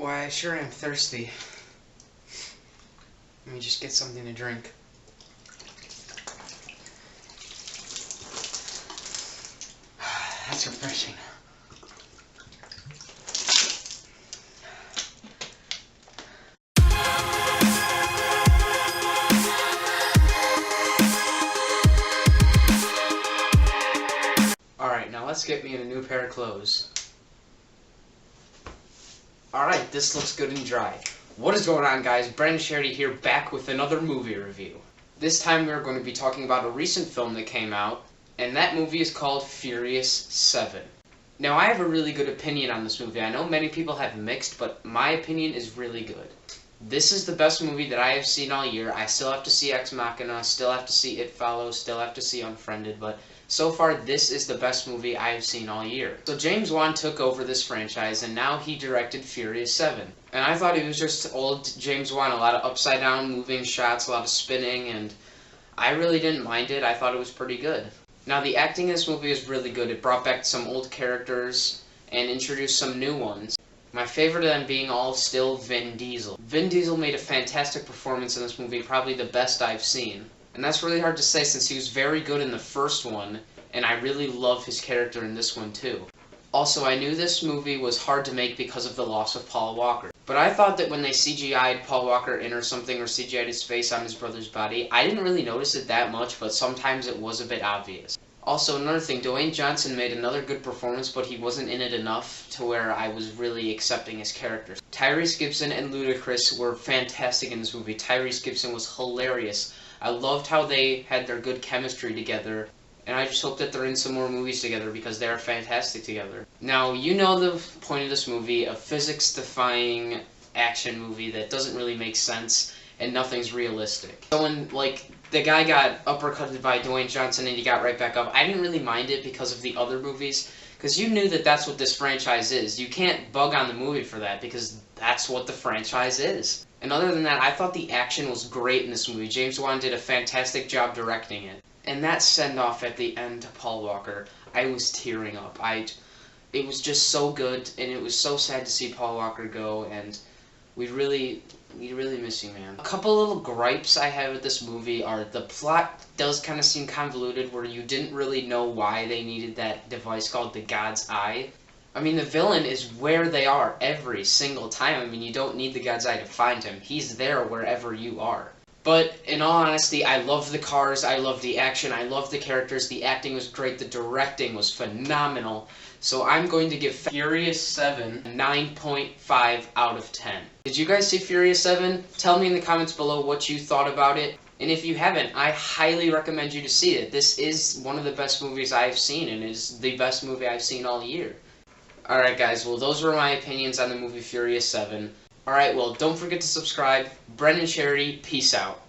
boy, I sure am thirsty. Let me just get something to drink. That's refreshing. Alright, now let's get me in a new pair of clothes. Alright, this looks good and dry. What is going on, guys? Brendan Charity here, back with another movie review. This time we are going to be talking about a recent film that came out, and that movie is called Furious 7. Now, I have a really good opinion on this movie. I know many people have mixed, but my opinion is really good. This is the best movie that I have seen all year. I still have to see Ex Machina, still have to see It Follows, still have to see Unfriended, but so far this is the best movie I have seen all year. So James Wan took over this franchise, and now he directed Furious 7. And I thought it was just old James Wan, a lot of upside down moving shots, a lot of spinning, and I really didn't mind it. I thought it was pretty good. Now, the acting in this movie is really good. It brought back some old characters and introduced some new ones. My favorite of them being all still Vin Diesel. Vin Diesel made a fantastic performance in this movie, probably the best I've seen. And that's really hard to say since he was very good in the first one, and I really love his character in this one too. Also, I knew this movie was hard to make because of the loss of Paul Walker. But I thought that when they CGI'd Paul Walker in or something, or CGI'd his face on his brother's body, I didn't really notice it that much, but sometimes it was a bit obvious. Also, another thing, Dwayne Johnson made another good performance, but he wasn't in it enough to where I was really accepting his characters. Tyrese Gibson and Ludacris were fantastic in this movie. Tyrese Gibson was hilarious. I loved how they had their good chemistry together, and I just hope that they're in some more movies together because they're fantastic together. Now, you know the point of this movie, a physics-defying action movie that doesn't really make sense and nothing's realistic. So when, like, the guy got uppercutted by Dwayne Johnson and he got right back up, I didn't really mind it because of the other movies, because you knew that that's what this franchise is. You can't bug on the movie for that because that's what the franchise is. And other than that, I thought the action was great in this movie. James Wan did a fantastic job directing it. And that send-off at the end to Paul Walker, I was tearing up. It was just so good, and it was so sad to see Paul Walker go, and we really miss you, man. A couple little gripes I have with this movie are the plot does kind of seem convoluted, where you didn't really know why they needed that device called the God's Eye. I mean, the villain is where they are every single time. I mean, you don't need the God's Eye to find him. He's there wherever you are. But in all honesty, I love the cars, I love the action, I love the characters, the acting was great, the directing was phenomenal. So I'm going to give Furious 7 a 9.5 out of 10. Did you guys see Furious 7? Tell me in the comments below what you thought about it. And if you haven't, I highly recommend you to see it. This is one of the best movies I've seen, and is the best movie I've seen all year. Alright guys, well those were my opinions on the movie Furious 7. Alright, well don't forget to subscribe. Brendan Charity, peace out.